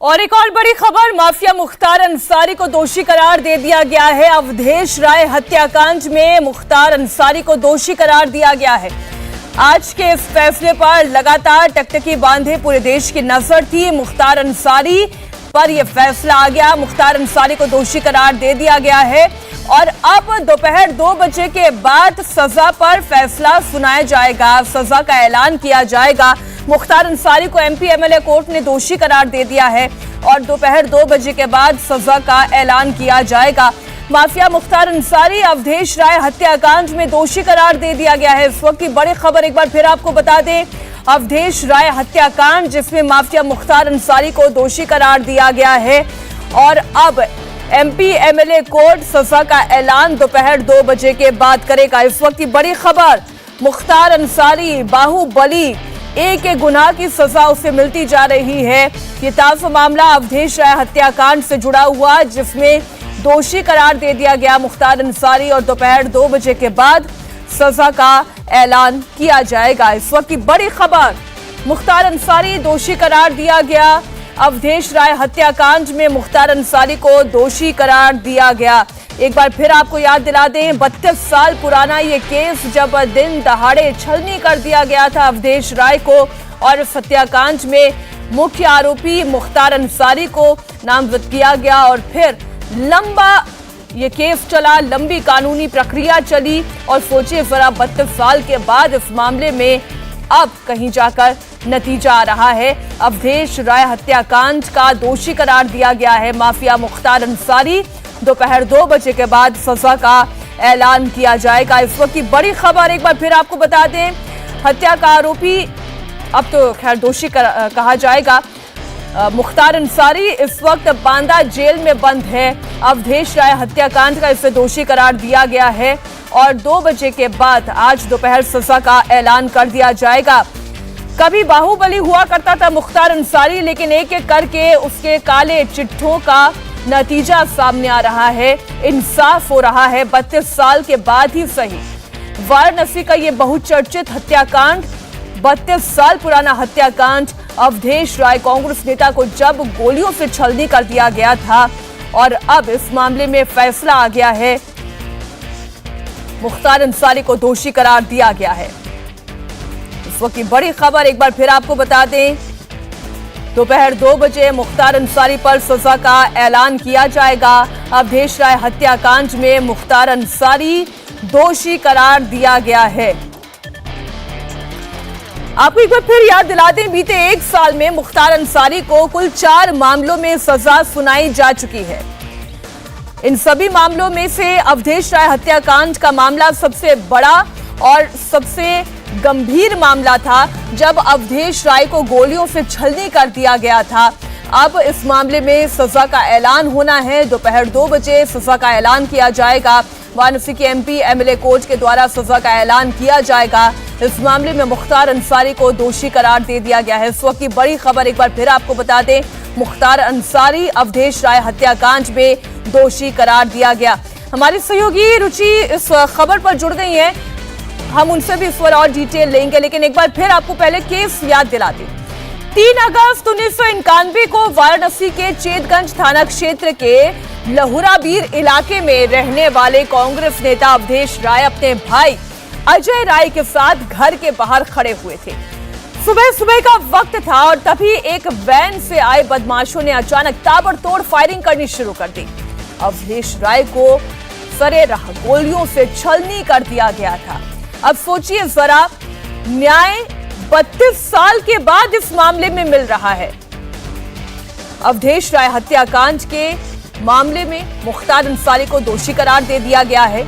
और एक और बड़ी खबर, माफिया मुख्तार अंसारी को दोषी करार दे दिया गया है। अवधेश राय हत्याकांड में मुख्तार अंसारी को दोषी करार दिया गया है। आज के इस फैसले पर लगातार टकटकी बांधे पूरे देश की नजर थी। मुख्तार अंसारी पर यह फैसला आ गया, मुख्तार अंसारी को दोषी करार दे दिया गया है और अब दोपहर 2 बजे के बाद सजा पर फैसला सुनाया जाएगा, सजा का ऐलान किया जाएगा। मुख्तार अंसारी को एमपी एमएलए कोर्ट ने दोषी करार दे दिया है और दोपहर 2 बजे के बाद सजा का ऐलान किया जाएगा। माफिया मुख्तार अंसारी अवधेश राय हत्याकांड में दोषी करार दे दिया गया है। इस वक्त की बड़ी खबर एक बार फिर आपको बता दें, अवधेश राय हत्याकांड जिसमें माफिया मुख्तार अंसारी को दोषी करार दिया गया है और अब एमपी एमएलए कोर्ट सजा का ऐलान दोपहर 2 बजे के बाद करेगा। इस वक्त की बड़ी खबर, मुख्तार अंसारी बाहुबली एक गुनाह की सजा उसे मिलती जा रही है। ये ताजा मामला अवधेश राय हत्याकांड से जुड़ा हुआ जिसमें दोषी करार दे दिया गया मुख्तार अंसारी और दोपहर 2 बजे के बाद सजा का ऐलान किया जाएगा। इस वक्त की बड़ी खबर, मुख्तार अंसारी दोषी करार दिया गया। अवधेश राय हत्याकांड में मुख्तार अंसारी को दोषी करार दिया गया। एक बार फिर आपको याद दिला दें, 32 साल पुराना ये केस जब दिन दहाड़े छलनी कर दिया गया था अवधेश राय को और इस हत्याकांड में मुख्य आरोपी मुख्तार अंसारी को नामजद किया गया और फिर लंबा ये केस चला, लंबी कानूनी प्रक्रिया चली और सोचिए जरा 32 साल के बाद इस मामले में अब कहीं जाकर नतीजा आ रहा है। अवधेश राय हत्याकांड का दोषी करार दिया गया है माफिया मुख्तार अंसारी। दोपहर 2 बजे के बाद सजा का ऐलान किया जाएगा। इस वक्त की बड़ी खबर एक बार फिर आपको बता दें, हत्या का आरोपी अब तो खैर दोषी कहा जाएगा मुख्तार अंसारी इस वक्त बांदा जेल में बंद है। अवधेश राय हत्याकांड का इसे दोषी करार दिया गया है और 2 बजे के बाद आज दोपहर सजा का ऐलान कर दिया जाएगा। कभी बाहुबली हुआ करता था मुख्तार अंसारी, लेकिन एक एक करके उसके काले चिट्ठों का नतीजा सामने आ रहा है, इंसाफ हो रहा है 32 साल के बाद ही सही। वाराणसी का ये बहुचर्चित हत्याकांड, 32 साल पुराना हत्याकांड, अवधेश राय कांग्रेस नेता को जब गोलियों से छलनी कर दिया गया था और अब इस मामले में फैसला आ गया है, मुख्तार अंसारी को दोषी करार दिया गया है। इस वक्त की बड़ी खबर एक बार फिर आपको बता दें, दोपहर 2 बजे मुख्तार अंसारी पर सजा का ऐलान किया जाएगा। अवधेश राय हत्याकांड में मुख्तार अंसारी दोषी करार दिया गया है। आपको एक बार फिर याद दिला दें, बीते 1 साल में मुख्तार अंसारी को कुल 4 मामलों में सजा सुनाई जा चुकी है। इन सभी मामलों में से अवधेश राय हत्याकांड का मामला सबसे बड़ा और सबसे गंभीर मामला था, जब अवधेश राय को गोलियों से छलनी कर दिया गया था। अब इस मामले में सजा का ऐलान होना है, दोपहर 2 बजे सजा का ऐलान किया जाएगा। वाराणसी के एमपी एमएलए कोर्ट के द्वारा सजा का ऐलान किया जाएगा। इस मामले में मुख्तार अंसारी को दोषी करार दे दिया गया है। इस वक्त की बड़ी खबर एक बार फिर आपको बता दें, मुख्तार अंसारी अवधेश राय हत्याकांड में दोषी करार दिया गया। हमारी सहयोगी रुचि इस खबर पर जुड़ गई है, हम उनसे भी इस पर और डिटेल लेंगे, लेकिन एक बार फिर आपको पहले केस याद दिला दें। 3 अगस्त 1991 को वाराणसी के चेतगंज थाना क्षेत्र के लहुराबीर इलाके में रहने वाले कांग्रेस नेता अवधेश राय अपने भाई अजय राय के साथ घर के बाहर खड़े हुए थे। सुबह सुबह का वक्त था और तभी एक वैन से आए बदमाशों ने अचानक ताबड़तोड़ फायरिंग करनी शुरू कर दी। अवधेश राय को सरेराह गोलियों से छलनी कर दिया गया था। अब सोचिए जरा, न्याय 32 साल के बाद इस मामले में मिल रहा है। अवधेश राय हत्याकांड के मामले में मुख्तार अंसारी को दोषी करार दे दिया गया है।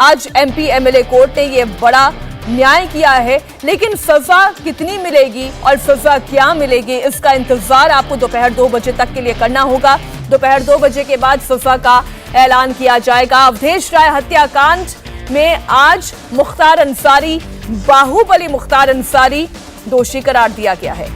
आज एमपी एमएलए कोर्ट ने यह बड़ा न्याय किया है, लेकिन सजा कितनी मिलेगी और सजा क्या मिलेगी, इसका इंतजार आपको दोपहर 2 बजे तक के लिए करना होगा। दोपहर 2 बजे के बाद सजा का ऐलान किया जाएगा। अवधेश राय हत्याकांड में आज मुख्तार अंसारी, बाहुबली मुख्तार अंसारी दोषी करार दिया गया है।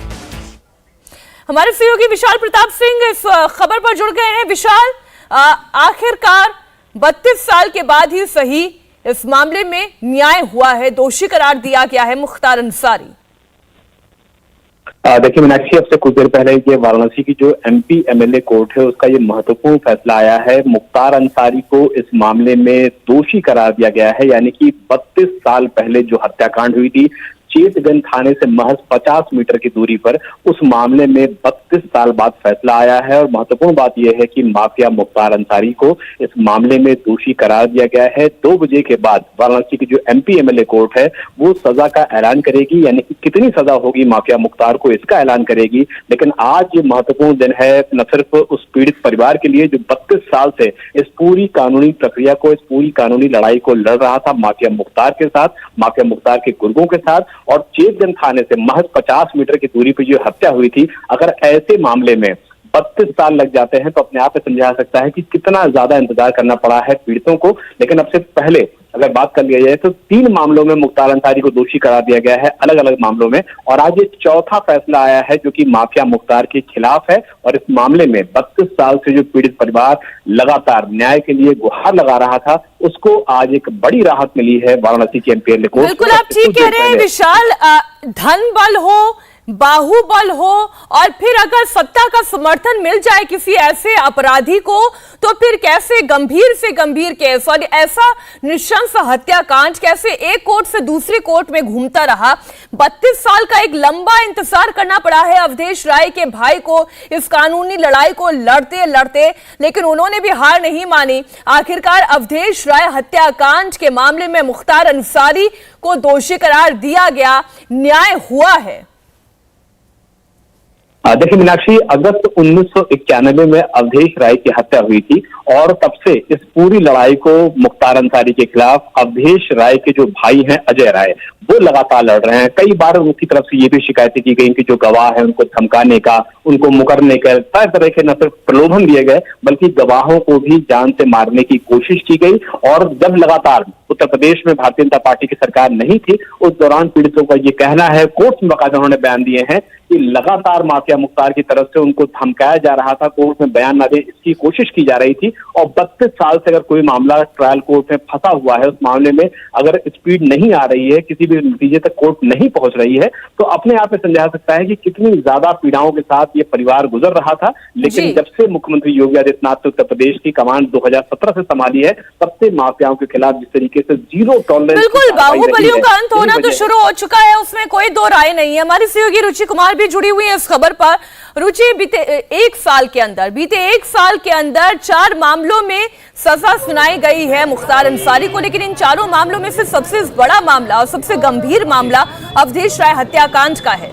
हमारे सहयोगी विशाल प्रताप सिंह इस खबर पर जुड़ गए हैं। विशाल, आखिरकार 32 साल के बाद ही सही इस मामले में न्याय हुआ है, दोषी करार दिया गया है मुख्तार अंसारी। देखिए मीनाक्षी, अब से कुछ देर पहले ये वाराणसी की जो एमपी एमएलए कोर्ट है उसका ये महत्वपूर्ण फैसला आया है। मुख्तार अंसारी को इस मामले में दोषी करार दिया गया है। यानी कि 32 साल पहले जो हत्याकांड हुई थी चेतगंज थाने से महज 50 मीटर की दूरी पर, उस मामले में 32 साल बाद फैसला आया है। और महत्वपूर्ण बात यह है कि माफिया मुख्तार अंसारी को इस मामले में दोषी करार दिया गया है। 2 बजे के बाद वाराणसी की जो एमपी एमएलए कोर्ट है वो सजा का ऐलान करेगी, यानी कि कितनी सजा होगी माफिया मुख्तार को इसका ऐलान करेगी। लेकिन आज ये महत्वपूर्ण दिन है न सिर्फ उस पीड़ित परिवार के लिए जो 32 साल से इस पूरी कानूनी प्रक्रिया को, इस पूरी कानूनी लड़ाई को लड़ रहा था माफिया मुख्तार के साथ, माफिया मुख्तार के गुर्गों के साथ, और चेतगंज थाने से महज 50 मीटर की दूरी पर जो हत्या हुई थी। अगर ऐसे मामले में 32 साल लग जाते हैं तो अपने आप में समझा सकता है कि कितना ज्यादा इंतजार करना पड़ा है पीड़ितों को। लेकिन अब से पहले अगर बात कर लिया जाए तो 3 मामलों में मुख्तार अंसारी को दोषी करार दिया गया है, अलग अलग मामलों में। और आज ये चौथा फैसला आया है जो कि माफिया मुख्तार के खिलाफ है। और इस मामले में 32 साल से जो पीड़ित परिवार लगातार न्याय के लिए गुहार लगा रहा था, उसको आज एक बड़ी राहत मिली है वाराणसी के एमपीएलए कोर्ट। बिल्कुल आप ठीक कह रहे हैं विशाल। धन बल हो, बाहुबल हो, और फिर अगर सत्ता का समर्थन मिल जाए किसी ऐसे अपराधी को, तो फिर कैसे गंभीर से गंभीर केस और ऐसा नृशंस हत्याकांड कैसे एक कोर्ट से दूसरे कोर्ट में घूमता रहा। 32 साल का एक लंबा इंतजार करना पड़ा है अवधेश राय के भाई को इस कानूनी लड़ाई को लड़ते लड़ते, लेकिन उन्होंने भी हार नहीं मानी। आखिरकार अवधेश राय हत्याकांड के मामले में मुख्तार अंसारी को दोषी करार दिया गया, न्याय हुआ है। देखिए मीनाक्षी, अगस्त 1991 में अवधेश राय की हत्या हुई थी और तब से इस पूरी लड़ाई को मुख्तार अंसारी के खिलाफ अवधेश राय के जो भाई हैं अजय राय, वो लगातार लड़ रहे हैं। कई बार उनकी तरफ से ये भी शिकायतें की गई कि जो गवाह है उनको धमकाने का, उनको मुकरने का, तरह तरह के न सिर्फ प्रलोभन दिए गए बल्कि गवाहों को भी जान से मारने की कोशिश की गई। और जब लगातार उत्तर प्रदेश में भारतीय जनता पार्टी की सरकार नहीं थी, उस दौरान पीड़ितों का ये कहना है, कोर्ट में बाकायदा उन्होंने बयान दिए हैं कि लगातार माफिया मुख्तार की तरफ से उनको धमकाया जा रहा था, कोर्ट में बयान ना दे इसकी कोशिश की जा रही थी। और 32 साल से अगर कोई मामला ट्रायल कोर्ट में फंसा हुआ है, उस मामले में अगर स्पीड नहीं आ रही है, किसी भी नतीजे तक कोर्ट नहीं पहुंच रही है, तो अपने आप में समझा सकता है कि कितनी ज्यादा पीड़ाओं के साथ ये परिवार गुजर रहा था। लेकिन जब से मुख्यमंत्री योगी आदित्यनाथ ने उत्तर प्रदेश की कमान 2017 से संभाली है, तब से माफियाओं के खिलाफ जिस तरीके से जीरो टॉलरेंस, बिल्कुल बाहुबलियों का अंत होना तो शुरू हो चुका है, उसमें कोई दो राय नहीं है। हमारी सहयोगी रुचि कुमार भी जुड़ी हुई है इस खबर पर। रुचि, बीते एक साल के अंदर 4 मामलों में सजा सुनाई गई है मुख्तार अंसारी को, लेकिन इन 4 मामलों में से सबसे बड़ा मामला और सबसे गंभीर मामला अवधेश राय हत्याकांड का है।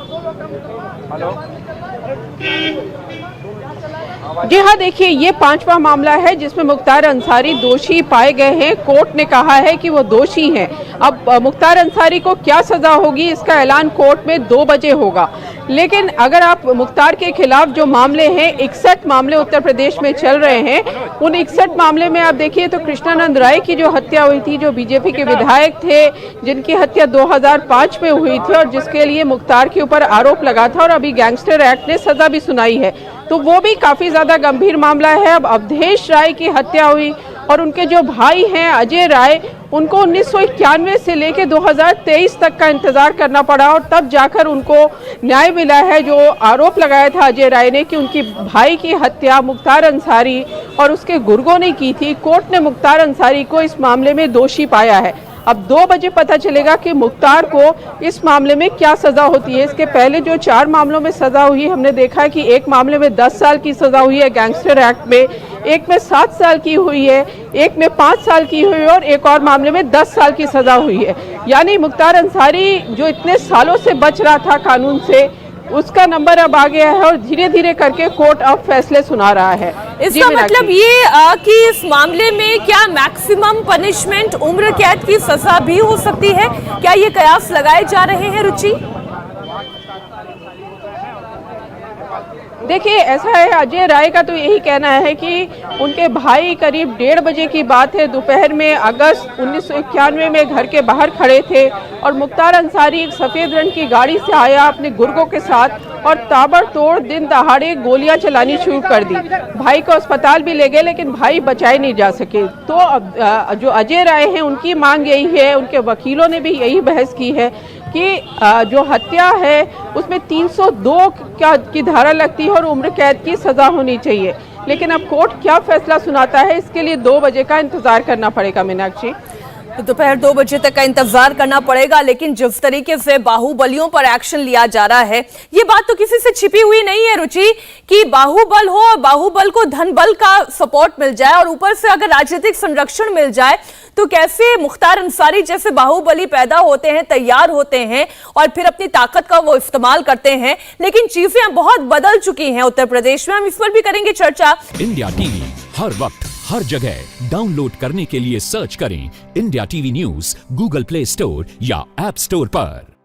जी हाँ, देखिए ये 5वां मामला है जिसमें मुख्तार अंसारी दोषी पाए गए हैं। कोर्ट ने कहा है कि वो दोषी हैं। अब मुख्तार अंसारी को क्या सजा होगी इसका ऐलान कोर्ट में 2 बजे होगा। लेकिन अगर आप मुख्तार के खिलाफ जो मामले हैं, 61 मामले उत्तर प्रदेश में चल रहे हैं, उन 61 मामले में आप देखिए तो कृष्णानंद राय की जो हत्या हुई थी, जो बीजेपी के विधायक थे, जिनकी हत्या 2005 में हुई थी और जिसके लिए मुख्तार के ऊपर आरोप लगा था और अभी गैंगस्टर एक्ट ने सजा भी सुनाई है, तो वो भी काफी ज्यादा गंभीर मामला है। अब अवधेश राय की हत्या हुई और उनके जो भाई हैं अजय राय, उनको 1991 से लेकर 2023 तक का इंतजार करना पड़ा और तब जाकर उनको न्याय मिला है। जो आरोप लगाया था अजय राय ने कि उनकी भाई की हत्या मुख्तार अंसारी और उसके गुर्गों ने की थी, कोर्ट ने मुख्तार अंसारी को इस मामले में दोषी पाया है। अब 2 बजे पता चलेगा कि मुख्तार को इस मामले में क्या सजा होती है। इसके पहले जो 4 मामलों में सजा हुई, हमने देखा कि एक मामले में 10 साल की सजा हुई है गैंगस्टर एक्ट में, एक में 7 साल की हुई है, एक में 5 साल की हुई है और एक और मामले में 10 साल की सजा हुई है। यानी मुख्तार अंसारी जो इतने सालों से बच रहा था कानून से, उसका नंबर अब आ गया है और धीरे धीरे करके कोर्ट अब फैसले सुना रहा है। इसका मतलब ये कि इस मामले में क्या मैक्सिमम पनिशमेंट उम्र कैद की सजा भी हो सकती है? क्या ये कयास लगाए जा रहे हैं रुचि? देखिए ऐसा है, अजय राय का तो यही कहना है कि उनके भाई करीब 1:30 बजे की बात है, दोपहर में अगस्त 1991 में घर के बाहर खड़े थे और मुख्तार अंसारी एक सफ़ेद रंग की गाड़ी से आया अपने गुर्गों के साथ और ताबड़तोड़ दिन दहाड़े गोलियां चलानी शुरू कर दी। भाई को अस्पताल भी ले गए लेकिन भाई बचाए नहीं जा सके। तो अब जो अजय राय हैं उनकी मांग यही है, उनके वकीलों ने भी यही बहस की है कि जो हत्या है उसमें 302 की धारा लगती है और उम्र कैद की सजा होनी चाहिए। लेकिन अब कोर्ट क्या फैसला सुनाता है, इसके लिए 2 बजे का इंतजार करना पड़ेगा मीनाक्षी। दोपहर 2 बजे तक का इंतजार करना पड़ेगा। लेकिन जिस तरीके से बाहुबलियों पर एक्शन लिया जा रहा है, ये बात तो किसी से छिपी हुई नहीं है रुचि, कि बाहुबल हो और बाहुबल को धन बल का सपोर्ट मिल जाए और ऊपर से अगर राजनीतिक संरक्षण मिल जाए तो कैसे मुख्तार अंसारी जैसे बाहुबली पैदा होते हैं, तैयार होते हैं और फिर अपनी ताकत का वो इस्तेमाल करते हैं। लेकिन चीजें अब बहुत बदल चुकी हैं उत्तर प्रदेश में, हम इस पर भी करेंगे चर्चा। इंडिया टीवी हर वक्त हर जगह डाउनलोड करने के लिए सर्च करें India TV news Google play store या ऐप स्टोर पर।